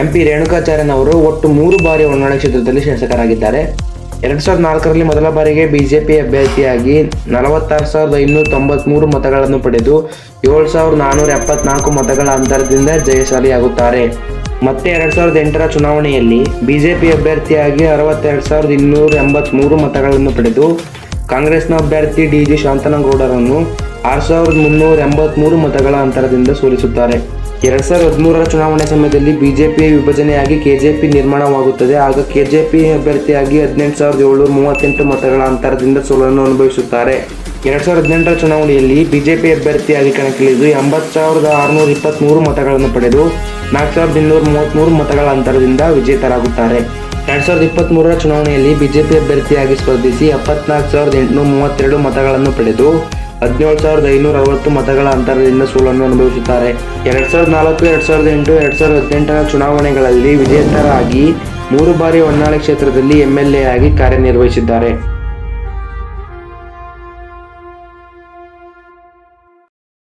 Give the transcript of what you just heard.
MP ರೇಣುಕಾಚಾರ್ಯನವರು ಒಟ್ಟು 3 ಬಾರಿ ಹೊನ್ನಾಳಿ ಕ್ಷೇತ್ರದಲ್ಲಿ ಶಾಸಕರಾಗಿದ್ದಾರೆ. 2004ರಲ್ಲಿ ಮೊದಲ ಬಾರಿಗೆ ಬಿಜೆಪಿ ಅಭ್ಯರ್ಥಿಯಾಗಿ 46,593 ಮತಗಳನ್ನು ಪಡೆದು 7,474 ಮತಗಳ ಅಂತರದಿಂದ ಜಯಶಾಲಿಯಾಗುತ್ತಾರೆ. ಮತ್ತೆ 2008ರ ಚುನಾವಣೆಯಲ್ಲಿ ಬಿಜೆಪಿ ಅಭ್ಯರ್ಥಿಯಾಗಿ 62,283 ಮತಗಳನ್ನು ಪಡೆದು ಕಾಂಗ್ರೆಸ್ನ ಅಭ್ಯರ್ಥಿ DG ಶಾಂತನಗೌಡರನ್ನು 6,383 ಮತಗಳ ಅಂತರದಿಂದ ಸೋಲಿಸುತ್ತಾರೆ. 2013ರ ಚುನಾವಣೆ ಸಮಯದಲ್ಲಿ ಬಿಜೆಪಿ ವಿಭಜನೆಯಾಗಿ ಕೆಜೆಪಿ ನಿರ್ಮಾಣವಾಗುತ್ತದೆ. ಆಗ ಕೆಜೆಪಿ ಅಭ್ಯರ್ಥಿಯಾಗಿ 18,738 ಮತಗಳ ಅಂತರದಿಂದ ಸೋಲನ್ನು ಅನುಭವಿಸುತ್ತಾರೆ. 2018ರ ಚುನಾವಣೆಯಲ್ಲಿ ಬಿಜೆಪಿ ಅಭ್ಯರ್ಥಿಯಾಗಿ ಕಣಕ್ಕಿಳಿದು 80,623 ಮತಗಳನ್ನು ಪಡೆದು 4,233 ಮತಗಳ ಅಂತರದಿಂದ ವಿಜೇತರಾಗುತ್ತಾರೆ. 2023ರ ಚುನಾವಣೆಯಲ್ಲಿ ಬಿಜೆಪಿ ಅಭ್ಯರ್ಥಿಯಾಗಿ ಸ್ಪರ್ಧಿಸಿ 74,832 ಮತಗಳನ್ನು ಪಡೆದು 17,560 ಮತಗಳ ಅಂತರದಿಂದ ಸೋಲನ್ನು ಅನುಭವಿಸುತ್ತಾರೆ. 2004, 2008, 2018ರ ಚುನಾವಣೆಗಳಲ್ಲಿ ವಿಜೇತರಾಗಿ 3 ಬಾರಿ ಹೊನ್ನಾಳಿ ಕ್ಷೇತ್ರದಲ್ಲಿ MLA ಆಗಿ ಕಾರ್ಯನಿರ್ವಹಿಸಿದ್ದಾರೆ.